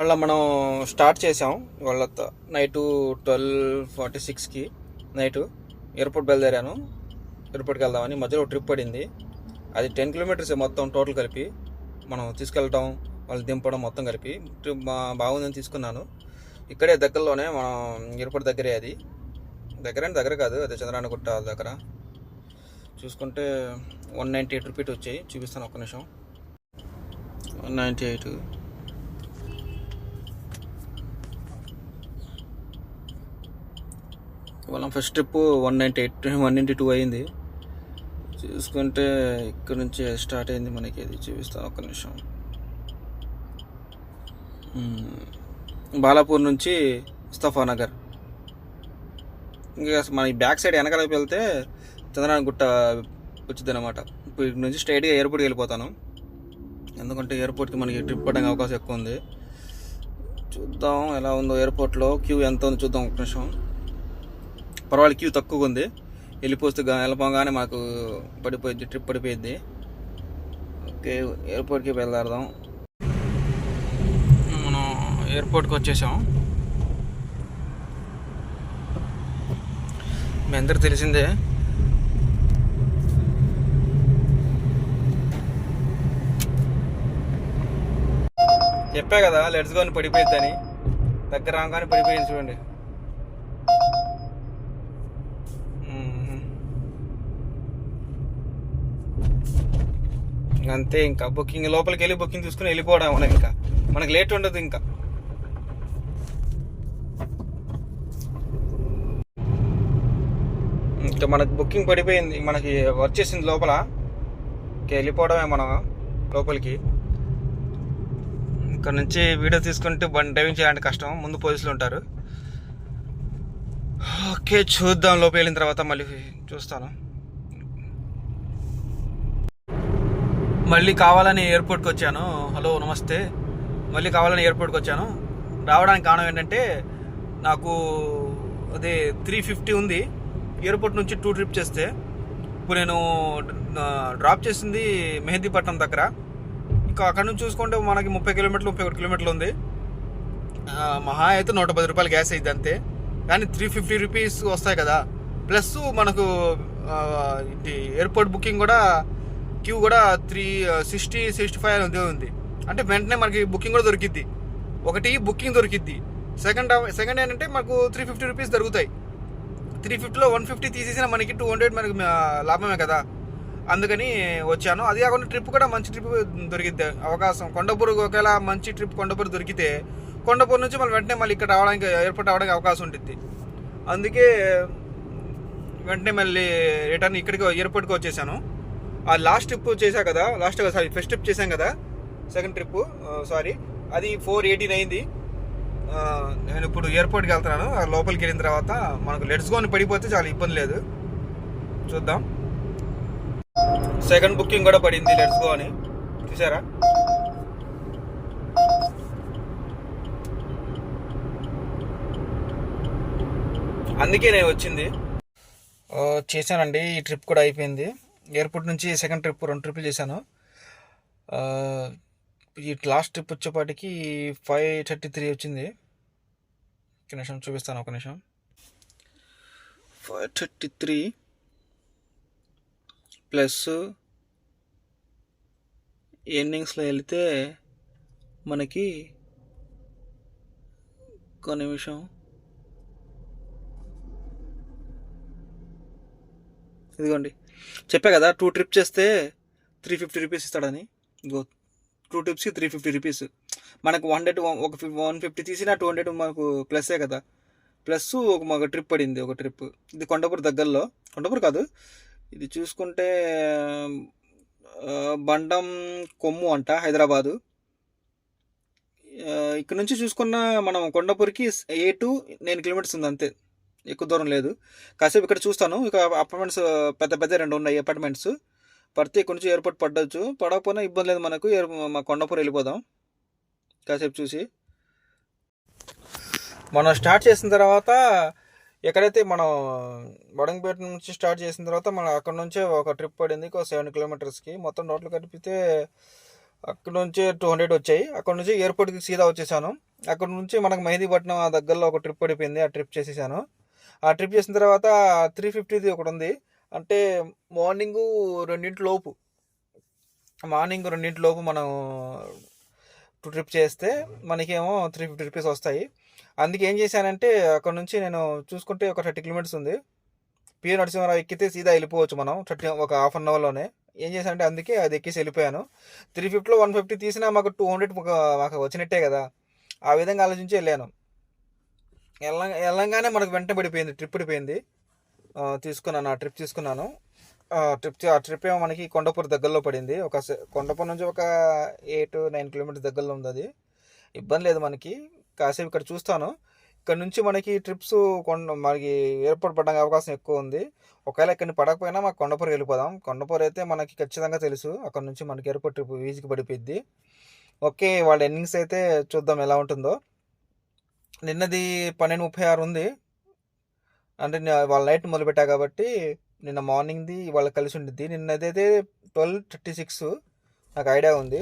మళ్ళీ మనం స్టార్ట్ చేసాం వాళ్ళ నైటు 12:46కి నైటు ఎయిర్పోర్ట్ బయలుదేరాను. ఎయిర్పోర్ట్కి వెళ్దామని మధ్యలో ట్రిప్ పడింది. అది 10 కిలోమీటర్స్ మొత్తం టోటల్ కలిపి మనం తీసుకెళ్ళటం వాళ్ళు దింపడం మొత్తం కలిపి ట్రిప్ బాగుందని తీసుకున్నాను. ఇక్కడే దగ్గరలోనే మనం ఎయిర్పోర్ట్ దగ్గరే, అది దగ్గర కాదు, అదే చంద్రాయణగుట్ట దగ్గర. చూసుకుంటే 198 రూపీస్ వచ్చాయి. చూపిస్తాను ఒక్క నిమిషం. 198 వాళ్ళ ఫస్ట్ ట్రిప్ 192 అయింది. చూసుకుంటే ఇక్కడ నుంచి స్టార్ట్ అయింది మనకి. అది చూపిస్తాను ఒక్క నిమిషం. బాలాపూర్ నుంచి ముస్తఫానగర్. ఇంకా మన బ్యాక్ సైడ్ వెనకాలకి వెళ్తే చంద్రనారాయణగుట్ట వచ్చింది అనమాట. ఇప్పుడు ఇక్కడ నుంచి స్ట్రైట్గా ఎయిర్పోర్ట్కి వెళ్ళిపోతాను, ఎందుకంటే ఎయిర్పోర్ట్కి మనకి ట్రిప్ పడడానికి అవకాశం ఎక్కువ ఉంది. చూద్దాం ఎలా ఉందో ఎయిర్పోర్ట్లో. క్యూ ఎంత ఉందో చూద్దాం ఒక నిమిషం. పర్వాలేదు, క్యూ తక్కువగా ఉంది. వెళ్ళిపోగానే మాకు పడిపోయింది, ట్రిప్ పడిపోయింది. ఓకే, ఎయిర్పోర్ట్కి బయలుదేరదాం. మనం ఎయిర్పోర్ట్కి వచ్చేసాం. మీ అందరు తెలిసిందే, చెప్పా కదా లెట్స్ గో అని పడిపోయిద్దని. దగ్గర రాగానే పడిపోయింది చూడండి. అంతే, ఇంకా బుకింగ్ లోపలికి వెళ్ళి బుకింగ్ తీసుకుని వెళ్ళిపోవడం. ఇంకా మనకి లేట్ ఉండదు. ఇంకా మనకు బుకింగ్ పడిపోయింది, మనకి వచ్చేసింది లోపల. ఇంకా వెళ్ళిపోవడమే మనం లోపలికి. ఇక్కడ నుంచి వీడియో తీసుకుంటే డ్రైవింగ్ చేయాలంటే కష్టం, ముందు పోలీసులు ఉంటారు. ఓకే, చూద్దాం లోపలికి వెళ్ళిన తర్వాత మళ్ళీ చూస్తాను. మళ్ళీ కావాలని ఎయిర్పోర్ట్కి వచ్చాను. హలో నమస్తే. మళ్ళీ కావాలని ఎయిర్పోర్ట్కి వచ్చాను. రావడానికి కారణం ఏంటంటే నాకు అదే 350 ఉంది. ఎయిర్పోర్ట్ నుంచి 2 ట్రిప్ చేస్తే ఇప్పుడు నేను డ్రాప్ చేసింది మెహందీపట్నం దగ్గర. ఇంకా అక్కడ నుంచి చూసుకుంటే మనకి 30 కిలోమీటర్లు 31 కిలోమీటర్లు ఉంది. మహా అయితే 110 రూపాయలు గ్యాస్ అయింది అంతే. కానీ 350 రూపీస్ వస్తాయి కదా. ప్లస్ మనకు ఎయిర్పోర్ట్ బుకింగ్ కూడా క్యూ కూడా 360-65 ఉంది. అంటే వెంటనే మనకి బుకింగ్ కూడా దొరికిద్ది. ఒకటి బుకింగ్ దొరికిద్ది. సెకండ్ ఏంటంటే మనకు 350 రూపీస్ దొరుకుతాయి. 350లో 150 తీసేసిన మనకి 200 మనకి లాభమే కదా. అందుకని వచ్చాను. అది కాకుండా ట్రిప్ కూడా మంచి ట్రిప్ దొరికిద్ది అవకాశం. కొండపూర్ ఒకవేళ మంచి ట్రిప్ కొండపూర్ దొరికితే కొండపూర్ నుంచి వెంటనే మళ్ళీ ఇక్కడ రావడానికి ఎయిర్పోర్ట్ రావడానికి అవకాశం ఉంటుంది. అందుకే వెంటనే మళ్ళీ రిటర్న్ ఇక్కడికి ఎయిర్పోర్ట్కి వచ్చేసాను. ఆ లాస్ట్ ట్రిప్ చేశా కదా, ఫస్ట్ ట్రిప్ చేశాం కదా, సెకండ్ ట్రిప్ అది 418 అయింది. నేను ఇప్పుడు ఎయిర్పోర్ట్కి వెళ్తున్నాను. లోపలికి వెళ్ళిన తర్వాత మనకు లెట్స్ గో అని పడిపోతే చాలా ఇబ్బంది లేదు. చూద్దాం. సెకండ్ బుకింగ్ కూడా పడింది లెట్స్ గో అని, చూసారా. అందుకే నేను వచ్చింది. చేశానండి. ఈ ట్రిప్ కూడా అయిపోయింది. ఎయిర్పోర్ట్ నుంచి సెకండ్ ట్రిప్ 2 ట్రిప్లు చేశాను. ఈ లాస్ట్ ట్రిప్ వచ్చేపాటికి 533 వచ్చింది. ఒక నిమిషం చూపిస్తాను, ఒక నిమిషం. 533 ప్లస్ ఎర్నింగ్స్లో వెళితే మనకి ఒక నిమిషం, ఇదిగోండి చెప్పా కదా 2 ట్రిప్ చేస్తే 350 రూపీస్ ఇస్తాడని. ఇదిగో 2 ట్రిప్స్కి 350 రూపీస్. మనకు 150 తీసినా 200 మనకు ప్లస్సే కదా. ప్లస్ మాకు ట్రిప్ పడింది, ఒక ట్రిప్. ఇది కొండపూర్ దగ్గరలో, కొండపూర్ కాదు ఇది, చూసుకుంటే బండం కొమ్ము అంట, హైదరాబాదు. ఇక్కడ నుంచి చూసుకున్న మనం కొండపూర్కి 8-9 కిలోమీటర్స్ ఉంది అంతే, ఎక్కువ దూరం లేదు. కాసేపు ఇక్కడ చూస్తాను. ఇక అపార్ట్మెంట్స్ పెద్ద 2 ఉన్నాయి అపార్ట్మెంట్స్. పడితే ఇక్కడ నుంచి ఎయిర్పోర్ట్ పడవచ్చు, పడకపోయినా ఇబ్బంది లేదు మనకు. మా కొండపూర్ వెళ్ళిపోదాం కాసేపు చూసి. మనం స్టార్ట్ చేసిన తర్వాత ఎక్కడైతే మనం బడంగపేట నుంచి స్టార్ట్ చేసిన తర్వాత మనం అక్కడ నుంచే ఒక ట్రిప్ పడింది 7 కిలోమీటర్స్కి. మొత్తం టోటల్ కలిపితే అక్కడ నుంచే 200 వచ్చాయి. అక్కడ నుంచి ఎయిర్పోర్ట్కి సీదా వచ్చేసాను. అక్కడ నుంచి మనకు మెహదీపట్నం ఆ దగ్గరలో ఒక ట్రిప్ పడిపోయింది. ఆ ట్రిప్ చేసేసాను. ఆ ట్రిప్ చేసిన తర్వాత 350ది ఒకటి ఉంది. అంటే మార్నింగు 2 లోపు మనం 2 ట్రిప్ చేస్తే మనకేమో 350 రూపీస్ వస్తాయి. అందుకే ఏం చేశానంటే అక్కడ నుంచి నేను చూసుకుంటే ఒక 30 కిలోమీటర్స్ ఉంది. పివి నరసింహారావు ఎక్కితే సీదా వెళ్ళిపోవచ్చు మనం ఒక హాఫ్ అన్ అవర్లోనే. ఏం చేశానంటే అందుకే అది ఎక్కేసి వెళ్ళిపోయాను. 350లో 150 తీసినా మాకు 200 మాకు వచ్చినట్టే కదా. ఆ విధంగా ఆలోచించి వెళ్ళాను. వెళ్ళంగానే మనకు వెంట పడిపోయింది, ట్రిప్ పడిపోయింది. తీసుకున్నాను, ఆ ట్రిప్ తీసుకున్నాను. ఆ ట్రిప్ ఏమో మనకి కొండపూర్ దగ్గరలో పడింది. కొండపూర్ నుంచి ఒక 8-9 కిలోమీటర్స్ దగ్గరలో ఉంది. అది ఇబ్బంది లేదు మనకి. కాసేపు ఇక్కడ చూస్తాను. ఇక్కడ నుంచి మనకి ట్రిప్స్ మనకి ఎయిర్పోర్ట్ పడడానికి అవకాశం ఎక్కువ ఉంది. ఒకవేళ ఇక్కడ పడకపోయినా మాకు కొండపూర్ వెళ్ళిపోదాం. కొండపూర్ అయితే మనకి ఖచ్చితంగా తెలుసు, అక్కడ నుంచి మనకి ఎయిర్పోర్ట్ ట్రిప్ ఈజీగా పడిపోద్ది. ఓకే, వాళ్ళ ఎన్నింగ్స్ అయితే చూద్దాం ఎలా ఉంటుందో. నిన్నది 12:36 ఉంది. అంటే వాళ్ళ నైట్ మొదలుపెట్టా కాబట్టి నిన్న మార్నింగ్ది ఇవాళ కలిసి ఉండిద్ది. నిన్నదైతే 12:36 నాకు ఐడియా ఉంది.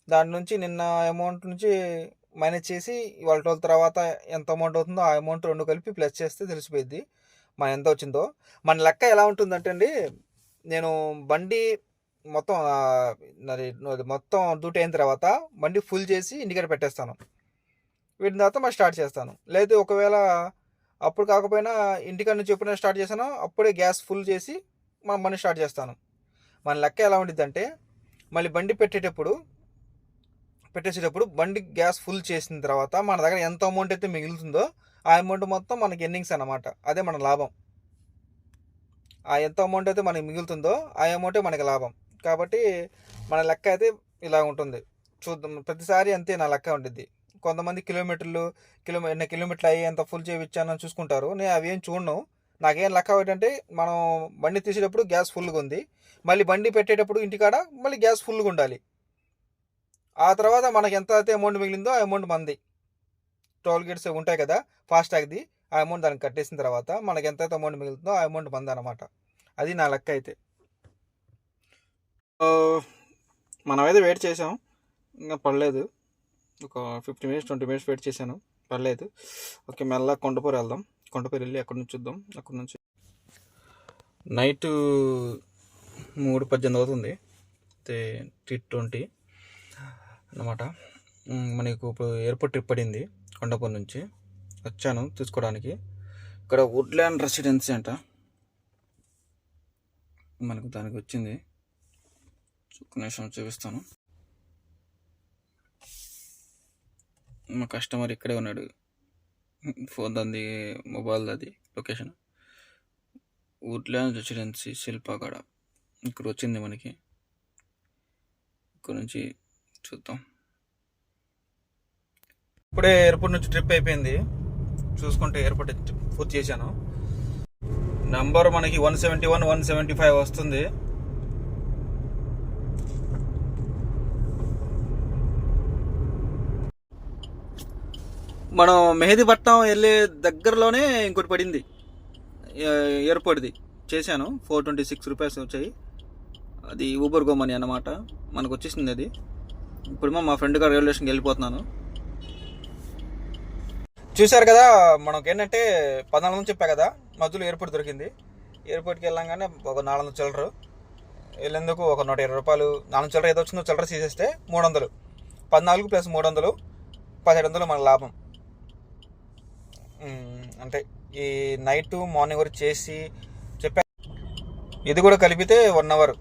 దాని నుంచి నిన్న అమౌంట్ నుంచి మైనస్ చేసి ఇవాళ 12 తర్వాత ఎంత అమౌంట్ అవుతుందో ఆ అమౌంట్ 2 కలిపి ప్లస్ చేస్తే తెలిసిపోయింది మన ఎంత వచ్చిందో. మన లెక్క ఎలా ఉంటుందంటే అండి, నేను బండి మొత్తం మొత్తం డ్యూటీ అయిన తర్వాత బండి ఫుల్ చేసి ఇండికేటర్ పెట్టేస్తాను. వీటిని తర్వాత మరి స్టార్ట్ చేస్తాను. లేదు ఒకవేళ అప్పుడు కాకపోయినా ఇంటికాడ నుంచి ఎప్పుడైనా స్టార్ట్ చేశానో అప్పుడే గ్యాస్ ఫుల్ చేసి మనం బండి స్టార్ట్ చేస్తాను. మన లెక్క ఎలా ఉండిద్ది అంటే, మళ్ళీ బండి పెట్టేసేటప్పుడు బండి గ్యాస్ ఫుల్ చేసిన తర్వాత మన దగ్గర ఎంత అమౌంట్ అయితే మిగులుతుందో ఆ అమౌంట్ మొత్తం మనకి ఎర్నింగ్స్ అన్నమాట. అదే మన లాభం. ఆ ఎంత అమౌంట్ అయితే మనకి మిగులుతుందో ఆ అమౌంటే మనకి లాభం. కాబట్టి మన లెక్క అయితే ఇలా ఉంటుంది. చూద్దాం, ప్రతిసారి అంతే నా లెక్క ఉంటుంది. కొంతమంది ఎన్ని కిలోమీటర్లు అయ్యి ఎంత ఫుల్ చేయించానని చూసుకుంటారు. నేను అవి ఏం చూడను. నాకేం లెక్క ఏంటంటే, మనం బండి తీసేటప్పుడు గ్యాస్ ఫుల్గా ఉంది, మళ్ళీ బండి పెట్టేటప్పుడు ఇంటికాడ మళ్ళీ గ్యాస్ ఫుల్గా ఉండాలి. ఆ తర్వాత మనకి ఎంత అయితే అమౌంట్ మిగిలిందో ఆ అమౌంట్ మంది. టోల్ గేట్స్ ఉంటాయి కదా, ఫాస్టాగ్ది, ఆ అమౌంట్ దానికి కట్టేసిన తర్వాత మనకి ఎంత అయితే అమౌంట్ మిగులుతుందో ఆ అమౌంట్ మంది అనమాట. అది నా లెక్క అయితే. మనమైతే వెయిట్ చేసాం, ఇంకా పడలేదు. ఒక 15-20 మినిట్స్ వెయిట్ చేశాను, పర్లేదు. ఓకే, మెల్ల కొండపూర్ వెళ్దాం. కొండపూర్ వెళ్ళి అక్కడ నుంచి చూద్దాం. అక్కడ నుంచి నైట్ 3:18 అవుతుంది. అయితే 3:20 అన్నమాట. మనకు ఇప్పుడు ఎయిర్పోర్ట్ ట్రిప్ పడింది. కొండపూర్ నుంచి వచ్చాను తీసుకోవడానికి. ఇక్కడ వుడ్ల్యాండ్ రెసిడెన్సీ అంట మనకు, దానికి వచ్చింది. నిమిషం చూపిస్తాను. మా కస్టమర్ ఇక్కడే ఉన్నాడు. ఫోన్ దంది, మొబైల్ అది లొకేషన్ వుడ్ల్యాండ్ రెసిడెన్సీ శిల్పాగడ ఇక్కడ వచ్చింది మనకి. ఇక్కడ నుంచి చూద్దాం. ఇప్పుడే ఎయిర్పోర్ట్ నుంచి ట్రిప్ అయిపోయింది. చూసుకుంటే ఎయిర్పోర్ట్ పూర్తి చేశాను. నంబర్ మనకి 171, 175 వస్తుంది. మనం మెహదీపట్నం వెళ్ళే దగ్గరలోనే ఇంకోటి పడింది, ఎయిర్పోర్ట్ది చేశాను. 426 రూపీస్ వచ్చాయి. అది ఊబర్ గో మనీ అన్నమాట. మనకు వచ్చేసింది అది. ఇప్పుడు మా ఫ్రెండ్ గారు రైల్వే స్టేషన్కి వెళ్ళిపోతున్నాను. చూశారు కదా, మనకి ఏంటంటే 14 చెప్పా కదా, మధ్యలో ఎయిర్పోర్ట్ దొరికింది. ఎయిర్పోర్ట్కి వెళ్ళంగానే ఒక 400 చిల్లర వెళ్ళేందుకు ఒక 120 రూపాయలు. 400 చిల్లర ఏదో వచ్చిందో చిల్లర తీసేస్తే 300, 14 + 300, 1700 మన లాభం. అంటే ఈ నైట్ మార్నింగ్ వరకు చేసి చెప్పా, ఇది కూడా కలిపితే 1 అవర్,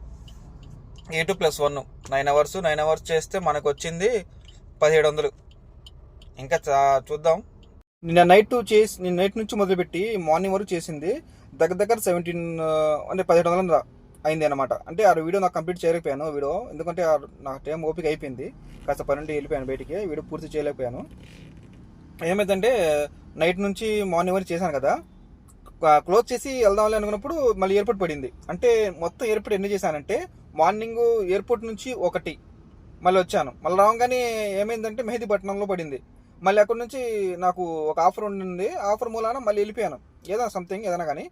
8 + 1 9 అవర్స్ చేస్తే మనకు వచ్చింది 1700. ఇంకా చూద్దాం. నిన్న నైట్ నుంచి మొదలుపెట్టి మార్నింగ్ వరకు చేసింది దగ్గర 17 అంటే 1700 అయింది అనమాట. అంటే ఆ వీడియో నాకు కంప్లీట్ చేయలేకపోయాను వీడియో, ఎందుకంటే నా టైం ఓపిక అయిపోయింది. కాస్త పని నుండి వెళ్ళిపోయాను బయటికి, వీడియో పూర్తి చేయలేకపోయాను. ఏమైందంటే నైట్ నుంచి మార్నింగ్ వరకు చేశాను కదా, క్లోజ్ చేసి వెళ్దామని అనుకున్నప్పుడు మళ్ళీ ఎయిర్పోర్ట్ పడింది. అంటే మొత్తం ఎయిర్పోర్ట్ ఎన్ని చేశానంటే, మార్నింగ్ ఎయిర్పోర్ట్ నుంచి 1 మళ్ళీ వచ్చాను. మళ్ళీ రాగానే ఏమైందంటే మెహదీపట్నంలో పడింది. మళ్ళీ అక్కడ నుంచి నాకు ఒక ఆఫర్ ఉండింది, ఆఫర్ మూలాన మళ్ళీ వెళ్ళిపోయాను. ఏదైనా సంథింగ్ ఏదైనా కానీ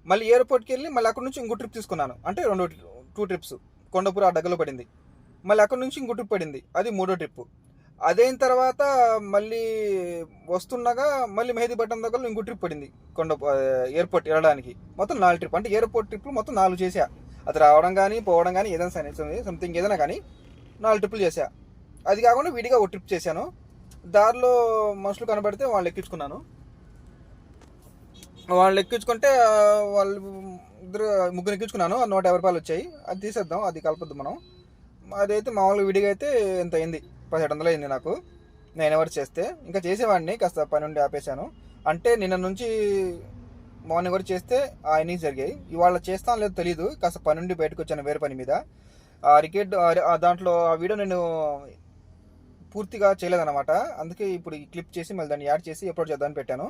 మళ్ళీ ఎయిర్పోర్ట్కి వెళ్ళి మళ్ళీ అక్కడ నుంచి ఇంకో ట్రిప్ తీసుకున్నాను. అంటే 2 ట్రిప్స్. కొండపూర్ ఆ దగ్గరలో పడింది. మళ్ళీ అక్కడ నుంచి ఇంకో ట్రిప్ పడింది, అది 3వ ట్రిప్. అదైన తర్వాత మళ్ళీ వస్తుండగా మళ్ళీ మెహదీపట్నం దగ్గర ఇంకో ట్రిప్ పడింది ఎయిర్పోర్ట్ వెళ్ళడానికి. మొత్తం 4 ట్రిప్, అంటే ఎయిర్పోర్ట్ ట్రిప్లు మొత్తం 4 చేసా. అది రావడం కానీ పోవడం కానీ ఏదైనా సరే సంథింగ్ ఏదైనా కానీ 4 ట్రిప్పులు చేసా. అది కాకుండా విడిగా ఒక ట్రిప్ చేశాను. దారిలో మనుషులు కనబడితే వాళ్ళు ఎక్కించుకున్నాను. వాళ్ళు ఎక్కించుకుంటే వాళ్ళు ముగ్గురు ఎక్కించుకున్నాను. 150 రూపాయలు వచ్చాయి. అది తీసేద్దాం, అది కలపద్దు మనం. అదైతే మామూలుగా విడిగా అయితే ఎంత అయింది, 1700 అయింది నాకు 9 అవర్స్ చేస్తే. ఇంకా చేసేవాడిని, కాస్త పని నుండి ఆపేశాను. అంటే నిన్న నుంచి మార్నింగ్ వరకు చేస్తే ఆ ఎర్నింగ్స్ జరిగాయి. ఇవాళ చేస్తాను లేదో తెలియదు, కాస్త పని నుండి బయటకు వచ్చాను వేరే పని మీద. ఆ రికార్డ్ దాంట్లో ఆ వీడియో నేను పూర్తిగా చేయలేదన్నమాట. అందుకే ఇప్పుడు ఈ క్లిప్ చేసి మళ్ళీ దాన్ని యాడ్ చేసి అప్లోడ్ చేద్దామని పెట్టాను.